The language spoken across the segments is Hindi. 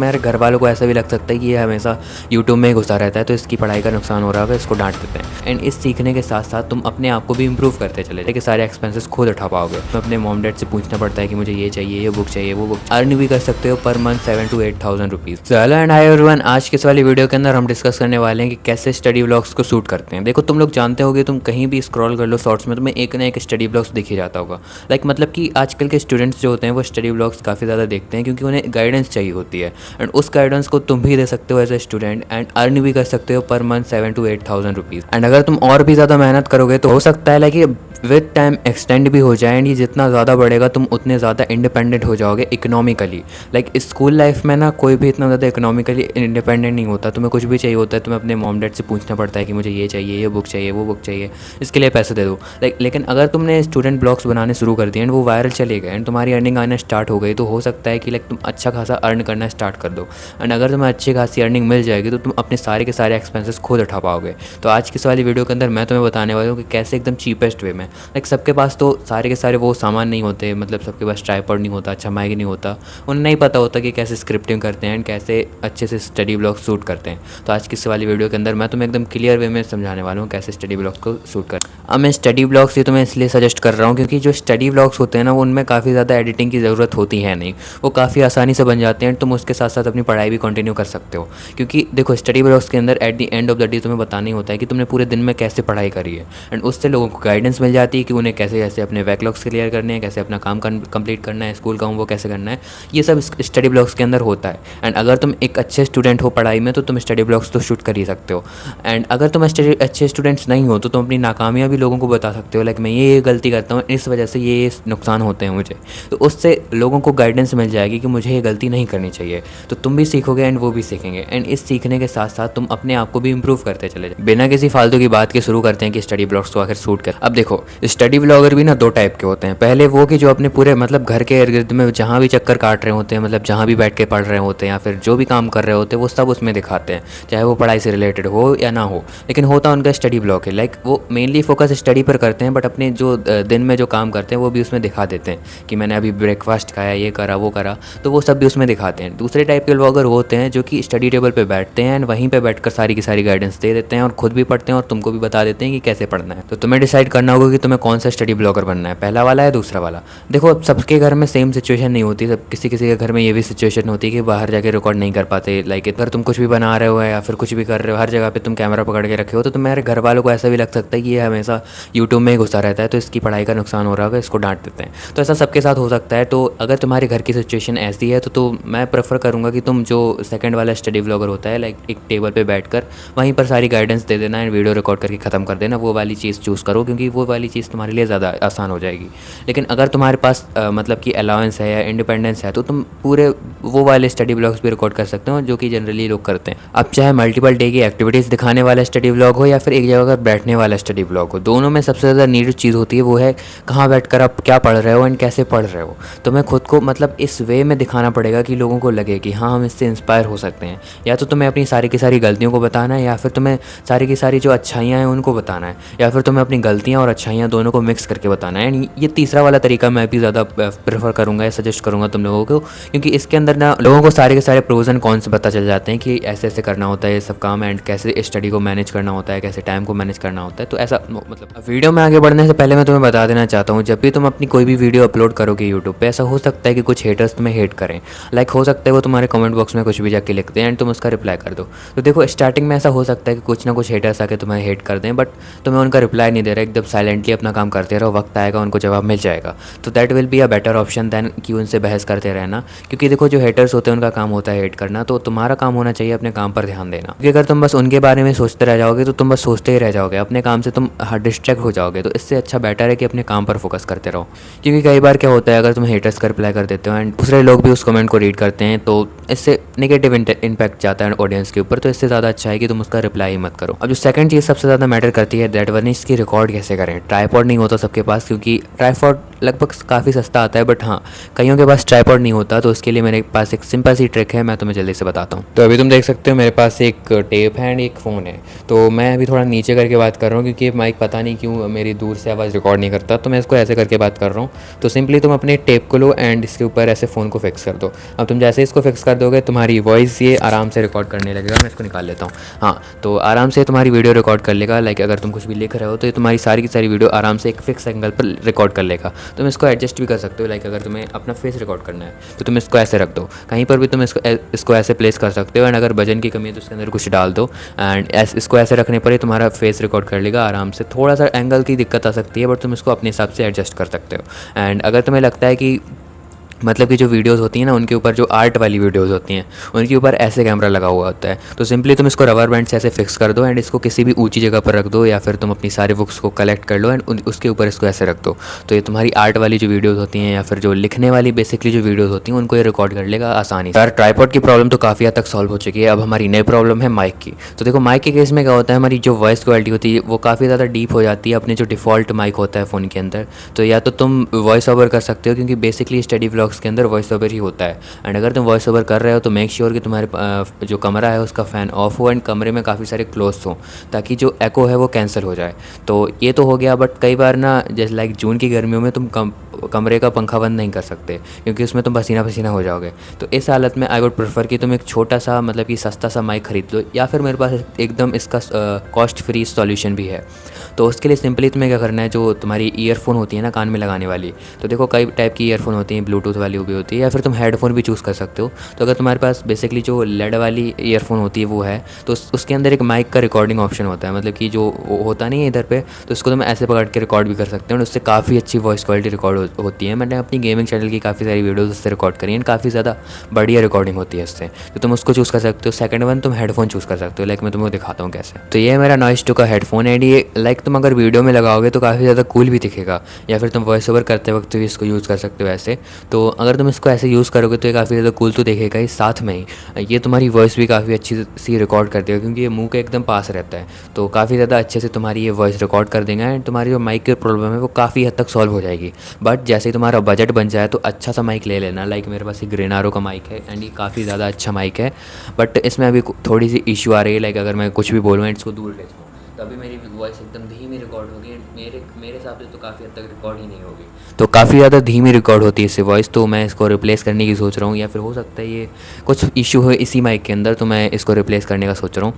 तुम्हारे घर वालों को ऐसा भी लग सकता है कि ये हमेशा यूट्यूब में ही घुसा रहता है, तो इसकी पढ़ाई का नुकसान हो रहा होगा, इसको डांट देते हैं। एंड इस सीखने के साथ साथ तुम अपने आप को भी इंप्रूव करते चले जाओगे, सारे एक्सपेंसेस खुद उठा पाओगे। तो अपने मॉम डैड से पूछना पड़ता है कि मुझे ये चाहिए, ये बुक चाहिए, वो बुक। अर्न भी कर सकते हो per month 7 to 8,000 rupees. Hello and hi everyone, आज के इस वाली वीडियो के अंदर हम डिस्कस करने वाले हैं कि कैसे स्टडी व्लॉग्स को शूट करते हैं। देखो, तुम लोग जानते होगे, तुम कहीं भी स्क्रॉल कर लो शॉर्ट्स में, तुम्हें एक ना एक स्टडी व्लॉग्स दिख ही जाता होगा। मतलब कि आजकल के स्टूडेंट्स जो होते हैं वो स्टडी व्लॉग्स काफ़ी ज़्यादा देखते हैं, क्योंकि उन्हें गाइडेंस चाहिए होती है। एंड उस गाइडेंस को तुम भी दे सकते हो as a student, and earn भी कर सकते हो per month 7 to 8,000 rupees. And अगर तुम और भी ज़्यादा मेहनत करोगे तो हो सकता है लाइक विद टाइम एक्सटेंड भी हो जाए। एंड ये जितना ज़्यादा बढ़ेगा तुम उतने ज़्यादा इंडिपेंडेंट हो जाओगे इकोनॉमिकली। स्कूल लाइफ में ना कोई भी इतना ज़्यादा इकोनॉमिकली इंडिपेंडेंट नहीं होता। तुम्हें कुछ भी चाहिए होता है, तुम्हें अपने मॉम डैड से पूछना पड़ता है कि मुझे ये चाहिए, ये बुक चाहिए, वो बुक चाहिए, इसके लिए पैसे दे दो। लेकिन अगर तुमने स्टूडेंट ब्लॉग्स बनाने शुरू कर दिए एंड वो वायरल चले गए एंड तुम्हारी अर्निंग आना स्टार्ट हो गई, तो हो सकता है कि तुम अच्छा खासा अर्न करना स्टार्ट कर दो। एंड अगर तुम्हें अच्छी खासी अर्निंग मिल जाएगी तो तुम अपने सारे के सारे एक्सपेंसेस खुद उठा पाओगे। तो आज की इस वाली वीडियो के अंदर मैं तुम्हें बताने वाला हूँ कि कैसे एकदम चीपेस्ट वे में, सबके पास तो सारे के सारे वो सामान नहीं होते, सबके पास ट्राइपॉड नहीं होता, अच्छा माइक नहीं होता, उन्हें नहीं पता होता कि कैसे स्क्रिप्टिंग करते हैं एंड कैसे अच्छे से स्टडी ब्लॉग शूट करते हैं। तो आज की इस वाली वीडियो के अंदर मैं तुम्हें एकदम क्लियर वे में समझाने वाला हूँ कैसे स्टडी ब्लॉग्स को शूट कर। अब मैं स्टडी ब्लॉग्स ही तुम्हें इसलिए सजेस्ट कर रहा हूँ क्योंकि जो स्टडी ब्लॉग्स होते हैं ना, वो उनमें काफ़ी ज़्यादा एडिटिंग की ज़रूरत होती है नहीं, वो काफ़ी आसानी से बन जाते हैं। तुम उसके साथ साथ अपनी पढ़ाई भी कंटिन्यू कर सकते हो, क्योंकि देखो स्टडी ब्लॉग्स के अंदर at the end of the day तुम्हें बताना ही होता है कि तुमने पूरे दिन में कैसे पढ़ाई करी है। एंड उससे लोगों को गाइडेंस मिल जाती है कि उन्हें कैसे कैसे अपने बैकलॉग्स क्लियर करने हैं, कैसे अपना काम कंप्लीट करना है, स्कूल का वो कैसे करना है, ये सब स्टडी ब्लॉग्स के अंदर होता है। एंड अगर तुम एक अच्छे स्टूडेंट हो पढ़ाई में तो तुम स्टडी ब्लॉग्स तो शूट कर ही सकते हो। एंड अगर तुम अच्छे स्टूडेंट्स नहीं हो तो तुम अपनी नाकामियाँ भी लोगों को बता सकते हो, मैं ये गलती करता हूँ, इस वजह से ये नुकसान होते हैं मुझे। तो उससे लोगों को गाइडेंस मिल जाएगी कि मुझे ये गलती नहीं करनी चाहिए, तो तुम भी सीखोगे एंड वो भी सीखेंगे। एंड इस सीखने के साथ साथ तुम अपने आप को भी इंप्रूव करते चले जाओ। बिना किसी फालतू की बात के शुरू करते हैं कि स्टडी ब्लॉग्स को आखिर शूट कर। अब देखो, स्टडी ब्लॉगर भी ना दो टाइप के होते हैं। पहले वो कि जो अपने पूरे घर के इर्द गिर्द में जहाँ भी चक्कर काट रहे होते हैं, जहाँ भी बैठ के पढ़ रहे होते हैं या फिर जो भी काम कर रहे होते हैं, वो सब उसमें दिखाते हैं, चाहे वो पढ़ाई से रिलेटेड हो या ना हो। लेकिन होता उनका स्टडी ब्लॉग है। वो मेनली फोकस स्टडी पर करते हैं, बट अपने जो दिन में जो काम करते हैं वो भी उसमें दिखा देते हैं कि मैंने अभी ब्रेकफास्ट खाया, ये करा, वो करा, तो वो सब भी उसमें दिखाते हैं। दूसरे टाइप के ब्लॉगर होते हैं जो कि स्टडी टेबल पर बैठते हैं एंड वहीं पर बैठकर सारी की सारी गाइडेंस दे देते हैं और खुद भी पढ़ते हैं और तुमको भी बता देते हैं कि कैसे पढ़ना है। तो तुम्हें डिसाइड करना होगा कि तुम्हें कौन सा स्टडी ब्लॉगर बनना है, पहला वाला या दूसरा वाला। देखो, अब सबके घर में सेम सिचुएशन नहीं होती। सब किसी किसी के घर में ये भी सिचुएशन होती है कि बाहर जाके रिकॉर्ड नहीं कर पाते। अगर तुम कुछ भी बना रहे हो या फिर कुछ भी कर रहे हो, हर जगह पे तुम कैमरा पकड़ के रखे हो, तो तुम्हारे घर वालों को ऐसा भी लग सकता है कि ये हमेशा यूट्यूब में ही घुसा रहता है, तो इसकी पढ़ाई का नुकसान हो रहा होगा, इसको डांट देते हैं। तो ऐसा सबके साथ हो सकता है। तो अगर तुम्हारे घर की सिचुएशन ऐसी है तो मैं प्रेफर करूँगा कि तुम जो सेकंड वाला स्टडी व्लॉगर होता है, एक टेबल पे बैठकर वहीं पर सारी गाइडेंस दे देना एंड वीडियो रिकॉर्ड करके ख़त्म कर देना, वो वाली चीज़ चूज़ करो, क्योंकि वो वाली चीज़ तुम्हारे लिए ज़्यादा आसान हो जाएगी। लेकिन अगर तुम्हारे पास कि अलाउंस है या इंडिपेंडेंस है तो तुम पूरे वो वाले स्टडी व्लॉग्स भी रिकॉर्ड कर सकते हो जो कि जनरली लोग करते हैं। अब चाहे मल्टीपल डे की एक्टिविटीज़ दिखाने वाला स्टडी व्लॉग हो या फिर एक जगह पर बैठने वाला स्टडी व्लॉग हो, दोनों में सबसे ज़्यादा नीडेड चीज़ होती है वो है कहाँ बैठकर आप क्या पढ़ रहे हो एंड कैसे पढ़ रहे हो। तुम्हें खुद को इस वे में दिखाना पड़ेगा कि लोगों को लगे कि हाँ, हम इससे इंस्पायर हो सकते हैं। या तो तुम्हें अपनी सारी की सारी गलतियों को बताना है, या फिर तुम्हें सारी की सारी जो अच्छाइयाँ हैं उनको बताना है, या फिर तुम्हें अपनी गलतियाँ और अच्छाइयाँ दोनों को मिक्स करके बताना है। एंड ये तीसरा वाला तरीका मैं भी ज़्यादा प्रेफर करूँगा या सजेस्ट करूँगा तुम लोगों को, क्योंकि इसके अंदर ना लोगों को सारे के सारे प्रोज एंड कॉन्स पता चल जाते हैं कि ऐसे ऐसे करना होता है ये सब काम, एंड कैसे स्टडी को मैनेज करना होता है, कैसे टाइम को मैनेज करना होता है। तो ऐसा वीडियो में आगे बढ़ने से पहले मैं तुम्हें बता देना चाहता हूँ, जब भी तुम अपनी कोई भी वीडियो अपलोड करोगे यूट्यूब पे, ऐसा हो सकता है कि कुछ हेटर्स तुम्हें हेट करें। हो सकता है वो तुम्हारे कमेंट बॉक्स में कुछ भी जाके लिखते हैं एंड तुम उसका रिप्लाई कर दो। तो देखो, स्टार्टिंग में ऐसा हो सकता है कि कुछ ना कुछ हेटर्स आके तुम्हें हेट कर दें, बट तुम्हें उनका रिप्लाई नहीं दे रहा, एकदम साइलेंटली अपना काम करते रहो, वक्त आएगा उनको जवाब मिल जाएगा। तो that will be a better option then कि उनसे बहस करते रहना, क्योंकि देखो जो हेटर्स होते हैं उनका काम होता है हेट करना, तो तुम्हारा काम होना चाहिए अपने काम पर ध्यान देना। क्योंकि अगर तुम बस उनके बारे में सोचते रह जाओगे तो तुम बस सोचते ही रह जाओगे, अपने काम से तुम डिस्ट्रैक्ट हो जाओगे। तो इससे अच्छा बेटर है कि अपने काम पर फोकस करते रहो, क्योंकि कई बार क्या होता है, अगर तुम हेटर्स का रिप्लाई कर देते हो एंड दूसरे लोग भी उस कमेंट को रीड करते हैं तो इससे नेगेटिव इम्पैक्ट जाता है ऑडियंस के ऊपर। तो इससे ज़्यादा अच्छा है कि तुम उसका रिप्लाई ही मत करो। अब जो सेकंड चीज़ सबसे ज़्यादा मैटर करती है दैट वन इसकी रिकॉर्ड कैसे करें, ट्राइपॉड नहीं होता सबके पास, क्योंकि ट्राइपॉड लगभग काफ़ी सस्ता आता है, बट हाँ कईयों के पास ट्राइपॉड नहीं होता, तो उसके लिए मेरे पास एक सिंपल सी ट्रिक है, मैं तुम्हें जल्दी से बताता हूँ। तो अभी तुम देख सकते हो मेरे पास एक टेप है एंड एक फ़ोन है। तो मैं अभी थोड़ा नीचे करके बात कर रहा हूँ क्योंकि माइक पता नहीं क्यों मेरी दूर से आवाज़ रिकॉर्ड नहीं करता, तो मैं इसको ऐसे करके बात कर रहा हूँ। तो सिंपली तुम अपने टेप को लो एंड इसके ऊपर ऐसे फ़ोन को फिक्स कर दो। अब तुम जैसे इसको फिक्स कर दोगे तुम्हारी वॉइस ये आराम से रिकॉर्ड करने लगेगा। मैं इसको निकाल लेता हूँ। हाँ, तो आराम से तुम्हारी वीडियो रिकॉर्ड कर लेगा। लाइक अगर तुम कुछ भी लिख रहे हो तो ये तुम्हारी सारी की सारी वीडियो आराम से एक फिक्स एंगल पर रिकॉर्ड कर लेगा। तुम इसको एडजस्ट भी कर सकते हो। लाइक अगर तुम्हें अपना फेस रिकॉर्ड करना है तो तुम इसको ऐसे रख दो, कहीं पर भी तुम इसको ऐसे प्लेस कर सकते हो। एंड अगर वजन की कमी है तो उसके अंदर कुछ डाल दो एंड इसको ऐसे रखने पर ही तुम्हारा फेस रिकॉर्ड कर लेगा आराम से। थोड़ा सा एंगल की दिक्कत आ सकती है, बट तुम इसको अपने हिसाब से एडजस्ट कर सकते हो। एंड अगर तुम्हें लगता है कि मतलब कि जो वीडियोस होती हैं ना उनके ऊपर जो आर्ट वाली वीडियोस होती हैं उनके ऊपर ऐसे कैमरा लगा हुआ होता है, तो सिंपली तुम इसको रबर बैंड से ऐसे फिक्स कर दो एंड इसको किसी भी ऊंची जगह पर रख दो, या फिर तुम अपनी सारी बुक्स को कलेक्ट कर लो एंड उसके ऊपर इसको ऐसे रख दो। तो ये तुम्हारी आर्ट वाली जो वीडियोज़ होती हैं या फिर जो लिखने वाली बेसिकली जो वीडियोज़ होती हैं उनको ये रिकॉर्ड कर लेगा आसानी से। यार ट्राइपॉड की प्रॉब्लम तो काफ़ी हद तक सॉल्व हो चुकी है। अब हमारी नई प्रॉब्लम है माइक की। तो देखो माइक के केस में क्या होता है, हमारी जो वॉइस क्वालिटी होती है वो काफ़ी ज़्यादा डीप हो जाती है अपने जो डिफ़ॉल्ट माइक होता है फ़ोन के अंदर। तो या तो तुम वॉइस ओवर कर सकते हो, क्योंकि बेसिकली स्टडी व्लॉग्स के अंदर वॉइस ओवर ही होता है। एंड अगर तुम वॉइस ओवर कर रहे हो तो मेक श्योर कि तुम्हारे जो कमरा है उसका फ़ैन ऑफ हो एंड कमरे में काफ़ी सारे क्लोज हो, ताकि जो एको है वो कैंसिल हो जाए। तो ये तो हो गया, बट कई बार ना जैसे लाइक जून की गर्मियों में तुम कमरे का पंखा बंद नहीं कर सकते क्योंकि उसमें तुम पसीना पसीना हो जाओगे। तो इस हालत में आई वुड प्रेफर कि तुम एक छोटा सा मतलब कि सस्ता सा माइक खरीद लो, या फिर मेरे पास एकदम इसका कॉस्ट फ्री सॉल्यूशन भी है। तो उसके लिए सिंपली तुम्हें क्या करना है, जो तुम्हारी ईयरफोन होती है ना कान में लगाने वाली, तो देखो कई टाइप की ईयरफोन होती हैं, ब्लूटूथ वाली भी होती है, या फिर तुम हेडफोन भी चूज़ कर सकते हो। तो अगर तुम्हारे पास बेसिकली जो लेड वाली ईयरफोन होती है वो है, तो उसके अंदर एक माइक का रिकॉर्डिंग ऑप्शन होता है, मतलब कि जो होता नहीं है इधर पे, तो उसको तुम ऐसे पकड़ के रिकॉर्ड भी कर सकते हो और उससे काफ़ी अच्छी वॉइस क्वालिटी रिकॉर्ड होती है। मैंने अपनी गेमिंग चैनल की काफ़ी सारी वीडियोज़ उससे रिकॉर्ड करी हैं, काफ़ी ज़्यादा बढ़िया रिकॉर्डिंग होती है इससे। तो तुम उसको चूज़ कर सकते हो। सेकंड वन तुम हेडफोन चूज़ कर सकते हो। लाइक मैं तुम्हें दिखाता हूँ कैसे। तो ये मेरा नॉइस 2 का हेडफोन है। ये लाइक तुम अगर वीडियो में लगाओगे तो काफ़ी ज़्यादा कूल भी दिखेगा, या फिर तुम वॉइस ओवर करते वक्त भी इसको यूज़ कर सकते हो ऐसे। तो अगर तुम इसको ऐसे यूज़ करोगे तो ये काफ़ी ज़्यादा कूल तो दिखेगा ही, साथ में ही ये तुम्हारी वॉइस भी काफ़ी अच्छी सी रिकॉर्ड कर देगा, क्योंकि ये मुंह के एकदम पास रहता है। तो काफ़ी ज़्यादा अच्छे से तुम्हारी ये वॉइस रिकॉर्ड कर देगा एंड तुम्हारी जो माइक की प्रॉब्लम है वो काफ़ी हद तक सॉल्व हो जाएगी। बट जैसे ही तुम्हारा बजट बन जाए तो अच्छा सा माइक ले लेना। लाइक मेरे पास एक ग्रेनारो का माइक है एंड ये काफ़ी ज़्यादा अच्छा माइक है, बट इसमें अभी थोड़ी सी इशू आ रही है। लाइक अगर मैं कुछ भी बोलूँ एंड इसको दूर ले जाऊँ तो अभी मेरी वॉइस एकदम धीमी रिकॉर्ड होगी एंड मेरे हिसाब से तो काफ़ी हद तक रिकॉर्ड ही नहीं होगी। तो काफ़ी ज़्यादा धीमी रिकॉर्ड होती है इससे वॉइस। तो मैं इसको रिप्लेस करने की सोच रहा हूँ, या फिर हो सकता है ये कुछ इशू हो इसी माइक के अंदर, तो मैं इसको रिप्लेस करने का सोच रहा हूँ।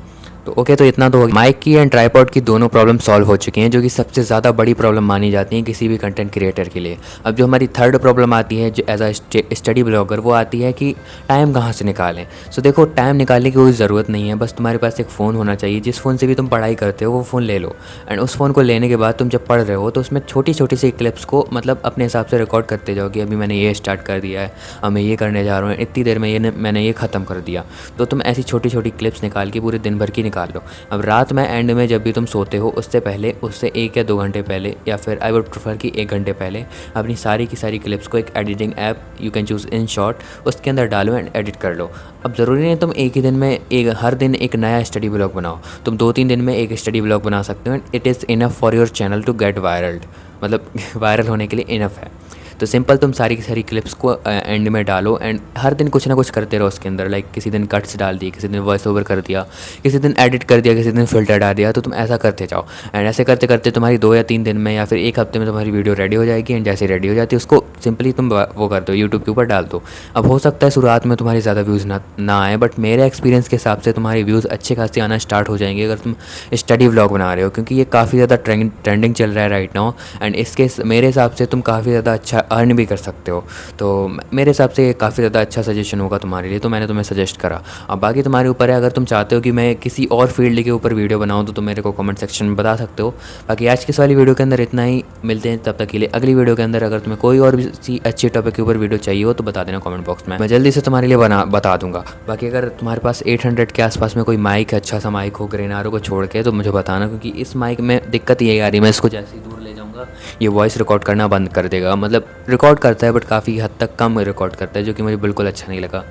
तो ओके, तो इतना तो हो गया। माइक की एंड ट्राइपॉड की दोनों प्रॉब्लम सॉल्व हो चुकी हैं, जो कि सबसे ज़्यादा बड़ी प्रॉब्लम मानी जाती है किसी भी कंटेंट क्रिएटर के लिए। अब जो हमारी थर्ड प्रॉब्लम आती है जो एज अ स्टडी ब्लॉगर, वो आती है कि टाइम कहाँ से निकालें। सो देखो टाइम निकालने की कोई ज़रूरत नहीं है, बस तुम्हारे पास एक फ़ोन होना चाहिए। जिस फ़ोन से भी तुम पढ़ाई करते हो वो फ़ोन ले लो एंड उस फ़ोन को लेने के बाद तुम जब पढ़ रहे हो तो उसमें छोटी छोटी सी क्लिप्स को मतलब अपने हिसाब से रिकॉर्ड करते जाओ कि अभी मैंने ये स्टार्ट कर दिया है, अब मैं ये करने जा रहा हूँ, इतनी देर में मैंने ये ख़त्म कर दिया। तो तुम ऐसी छोटी छोटी क्लिप्स निकाल के पूरे दिन भर की निकाल लो। अब रात में एंड में जब भी तुम सोते हो उससे पहले, उससे 1 या 2 घंटे पहले, या फिर आई वुड प्रेफर कि 1 घंटे पहले अपनी सारी की सारी क्लिप्स को एक editing app you can choose in short उसके अंदर डालो एंड एडिट कर लो। अब ज़रूरी नहीं तुम एक ही दिन में हर दिन एक नया स्टडी ब्लॉग बनाओ, तुम 2-3 दिन में एक स्टडी ब्लॉग बना सकते हो and it is enough for your channel to get viral. मतलब वायरल होने के लिए इनफ है। तो सिंपल तुम सारी की सारी क्लिप्स को एंड में डालो एंड हर दिन कुछ ना कुछ करते रहो उसके अंदर। लाइक किसी दिन कट्स डाल दिए, किसी दिन वॉइस ओवर कर दिया, किसी दिन एडिट कर दिया, किसी दिन फ़िल्टर डाल दिया। तो तुम ऐसा करते जाओ एंड ऐसे करते करते तुम्हारी 2 या 3 दिन में या फिर 1 हफ्ते में तुम्हारी वीडियो रेडी हो जाएगी। एंड जैसे रेडी हो जाती है उसको सिंपली तुम वो कर दो, यूट्यूब के ऊपर डाल दो। अब हो सकता है शुरुआत में तुम्हारी ज़्यादा व्यूज़ ना आए, बट मेरे एक्सपीरियंस के हिसाब से तुम्हारे व्यूज़ अच्छे खासे आना स्टार्ट हो जाएंगे अगर तुम स्टडी व्लॉग बना रहे हो, क्योंकि ये काफ़ी ज़्यादा ट्रेंडिंग चल रहा है राइट नाउ। एंड इसके मेरे हिसाब से तुम काफ़ी ज़्यादा अच्छा अर्न भी कर सकते हो। तो मेरे हिसाब से काफ़ी ज़्यादा अच्छा सजेशन होगा तुम्हारे लिए, तो मैंने तुम्हें सजेस्ट करा। अब बाकी तुम्हारे ऊपर है, अगर तुम चाहते हो कि मैं किसी और फील्ड के ऊपर वीडियो बनाऊं तो तुम मेरे को कमेंट सेक्शन में बता सकते हो। बाकी आज की इस वाली वीडियो के अंदर इतना ही, मिलते हैं तब तक के लिए अगली वीडियो के अंदर। अगर तुम्हें कोई और भी अच्छी टॉपिक के ऊपर वीडियो चाहिए हो तो बता देना कमेंट बॉक्स में, मैं जल्दी से तुम्हारे लिए बता दूंगा। बाकी अगर तुम्हारे पास 800 के आसपास में कोई माइक है, अच्छा सा माइक हो ग्रेनारो को छोड़ के, तो मुझे बताना, क्योंकि इस माइक में दिक्कत ये आ रही है, मैं इसको जैसे ही दूर ले जाऊँगा ये वॉइस रिकॉर्ड करना बंद कर देगा। मतलब रिकॉर्ड करता है बट काफ़ी हद तक कम रिकॉर्ड करता है, जो कि मुझे बिल्कुल अच्छा नहीं लगा।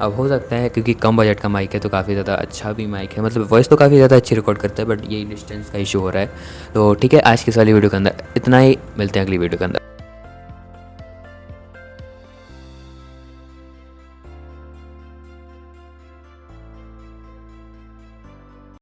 अब हो सकता है क्योंकि कम बजट का माइक है तो काफ़ी ज़्यादा अच्छा भी माइक है, मतलब वॉइस तो काफ़ी ज़्यादा अच्छी रिकॉर्ड करता है, बट यही डिस्टेंस का इशू हो रहा है। तो ठीक है, आज की इस वाली वीडियो के अंदर इतना ही, मिलते हैं अगली वीडियो के अंदर।